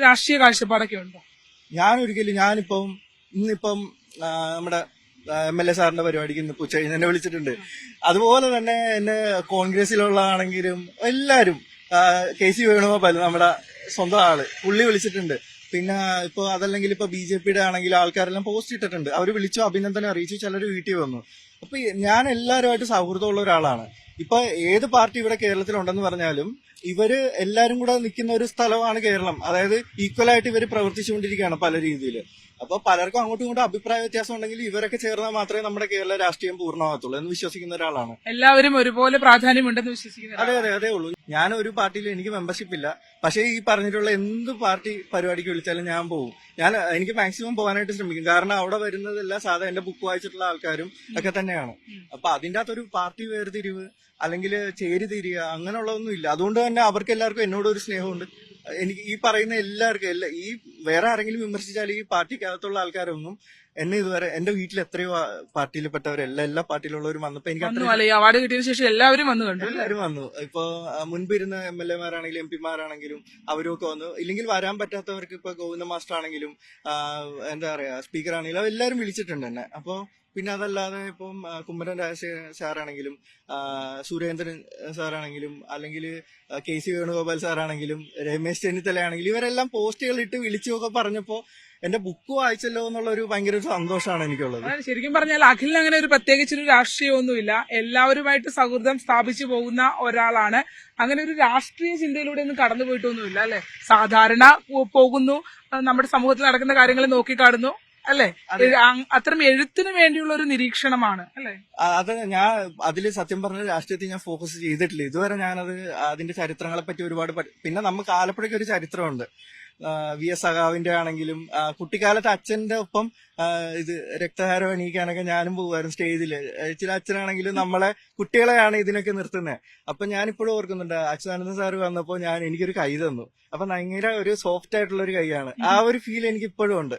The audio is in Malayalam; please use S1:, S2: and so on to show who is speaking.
S1: രാഷ്ട്രീയ കാഴ്ചപ്പാടൊക്കെ ഉണ്ടോ?
S2: ഇന്നിപ്പം നമ്മുടെ MLA സാറിന്റെ പരിപാടിക്ക് ഇന്ന് ഉച്ച എന്നെ വിളിച്ചിട്ടുണ്ട്. അതുപോലെ തന്നെ എന്നെ കോൺഗ്രസിലുള്ളതാണെങ്കിലും എല്ലാരും KC വേണുഗോപാൽ നമ്മുടെ സ്വന്തം ആള് പുള്ളി വിളിച്ചിട്ടുണ്ട്. പിന്നെ ഇപ്പൊ അതല്ലെങ്കിൽ ഇപ്പൊ BJPയുടെ ആണെങ്കിൽ ആൾക്കാരെല്ലാം പോസ്റ്റ് ഇട്ടിട്ടുണ്ട്. അവര് വിളിച്ചു, അഭിനന്ദനം അറിയിച്ചു, ചിലർ വീട്ടിൽ വന്നു. അപ്പൊ ഞാൻ എല്ലാവരുമായിട്ട് സൗഹൃദമുള്ള ഒരാളാണ്. ഇപ്പൊ ഏത് പാർട്ടി ഇവിടെ കേരളത്തിലുണ്ടെന്ന് പറഞ്ഞാലും ഇവര് എല്ലാരും കൂടെ നിൽക്കുന്ന ഒരു സ്ഥലമാണ് കേരളം. അതായത് ഈക്വലായിട്ട് ഇവര് പ്രവർത്തിച്ചുകൊണ്ടിരിക്കുകയാണ് പല രീതിയിൽ. അപ്പൊ പലർക്കും അങ്ങോട്ടും ഇങ്ങോട്ടും അഭിപ്രായ വ്യത്യാസം ഉണ്ടെങ്കിൽ ഇവരൊക്കെ ചേർന്നാൽ മാത്രമേ നമ്മുടെ കേരള രാഷ്ട്രീയം പൂർണ്ണമാകത്തുള്ളൂ എന്ന് വിശ്വസിക്കുന്ന ഒരാളാണ്.
S1: എല്ലാവരും ഒരുപോലെ പ്രാധാന്യമുണ്ടെന്ന് വിശ്വസിക്കുന്നു.
S2: അതേ ഉള്ളൂ. ഞാൻ ഒരു പാർട്ടിയിൽ എനിക്ക് മെമ്പർഷിപ്പ് ഇല്ല. പക്ഷേ ഈ പറഞ്ഞിട്ടുള്ള എന്ത് പാർട്ടി പരിപാടിക്ക് വിളിച്ചാലും ഞാൻ പോകും. എനിക്ക് മാക്സിമം പോകാനായിട്ട് ശ്രമിക്കും. കാരണം അവിടെ വരുന്നതെല്ലാം സാധാ എന്റെ ബുക്ക് വായിച്ചിട്ടുള്ള ആൾക്കാരും ഒക്കെ തന്നെയാണ്. അപ്പൊ അതിന്റെ അകത്തൊരു പാർട്ടി വേർതിരിവ് അല്ലെങ്കിൽ ചേരിതിരിയുക അങ്ങനെയുള്ളതൊന്നും ഇല്ല. അതുകൊണ്ട് തന്നെ അവർക്ക് എല്ലാവർക്കും എന്നോട് ഒരു സ്നേഹമുണ്ട്. എനിക്ക് ഈ പറയുന്ന എല്ലാവർക്കും ഈ വേറെ ആരെങ്കിലും വിമർശിച്ചാൽ ഈ പാർട്ടിക്കകത്തുള്ള ആൾക്കാരൊന്നും എന്നെ ഇതുവരെ എന്റെ വീട്ടിൽ എത്രയോ പാർട്ടിയിൽപ്പെട്ടവരെല്ലാം എല്ലാ പാർട്ടിയിലുള്ളവരും വന്നപ്പോ എനിക്ക്
S1: അവാർഡ് കിട്ടിയതിനു ശേഷം എല്ലാവരും വന്നു കണ്ടു.
S2: എല്ലാവരും വന്നു. ഇപ്പൊ മുൻപിരുന്ന MLA മാരാണെങ്കിലും MP മാരാണെങ്കിലും അവരൊക്കെ വന്നു. ഇല്ലെങ്കിൽ വരാൻ പറ്റാത്തവർക്ക് ഇപ്പൊ ഗോവിന്ദ മാസ്റ്റർ ആണെങ്കിലും എന്താ പറയാ സ്പീക്കർ ആണെങ്കിലും എല്ലാവരും വിളിച്ചിട്ടുണ്ട് എന്നെ. അപ്പൊ പിന്നെ അതല്ലാതെ ഇപ്പം കുമ്മനം രാജശേഖരൻ സാറാണെങ്കിലും സുരേന്ദ്രൻ സാറാണെങ്കിലും അല്ലെങ്കിൽ KC വേണുഗോപാൽ സാറാണെങ്കിലും രമേശ് ചെന്നിത്തല ആണെങ്കിലും ഇവരെല്ലാം പോസ്റ്റുകൾ ഇട്ട് വിളിച്ചുമൊക്കെ പറഞ്ഞപ്പോ എന്റെ ബുക്ക് വായിച്ചല്ലോ എന്നുള്ള ഒരു ഭയങ്കര സന്തോഷമാണ് എനിക്കുള്ളത്.
S1: ശരിക്കും പറഞ്ഞാൽ അഖിലിന് അങ്ങനെ ഒരു പ്രത്യേകിച്ചൊരു രാഷ്ട്രീയമൊന്നുമില്ല. എല്ലാവരുമായിട്ട് സൗഹൃദം സ്ഥാപിച്ചു പോകുന്ന ഒരാളാണ്. അങ്ങനെ ഒരു രാഷ്ട്രീയ ചിന്തയിലൂടെ ഒന്നും കടന്നു പോയിട്ടൊന്നുമില്ല അല്ലെ. സാധാരണ പോകുന്നു, നമ്മുടെ സമൂഹത്തിൽ നടക്കുന്ന കാര്യങ്ങൾ നോക്കിക്കാണുന്നു അല്ലെ. അത്തരം എഴുത്തിന് വേണ്ടിയുള്ള ഒരു നിരീക്ഷണമാണ് അല്ലെ.
S2: അത് ഞാൻ അതില് സത്യം പറഞ്ഞ രാഷ്ട്രീയത്തിൽ ഞാൻ ഫോക്കസ് ചെയ്തിട്ടില്ല ഇതുവരെ. ഞാനത് അതിന്റെ ചരിത്രങ്ങളെ പറ്റി ഒരുപാട് പിന്നെ നമുക്ക് ആലപ്പുഴയ്ക്ക് ഒരു ചരിത്രമുണ്ട്. VS സഖാവിന്റെ ആണെങ്കിലും കുട്ടിക്കാലത്ത് അച്ഛന്റെ ഒപ്പം ഇത് രക്തഹാരം എണീക്കാനൊക്കെ ഞാനും പോകുമായിരുന്നു സ്റ്റേജില്. ചില അച്ഛനാണെങ്കിലും നമ്മളെ കുട്ടികളെയാണ് ഇതിനൊക്കെ നിർത്തുന്നത്. അപ്പൊ ഞാനിപ്പോഴും ഓർക്കുന്നുണ്ട് അച്യുതാനന്ദ സാറ് വന്നപ്പോ എനിക്കൊരു കൈ തന്നു. അപ്പൊ ഭയങ്കര ഒരു സോഫ്റ്റ് ആയിട്ടുള്ള ഒരു കൈയാണ്. ആ ഒരു ഫീൽ എനിക്ക് ഇപ്പോഴും ഉണ്ട്.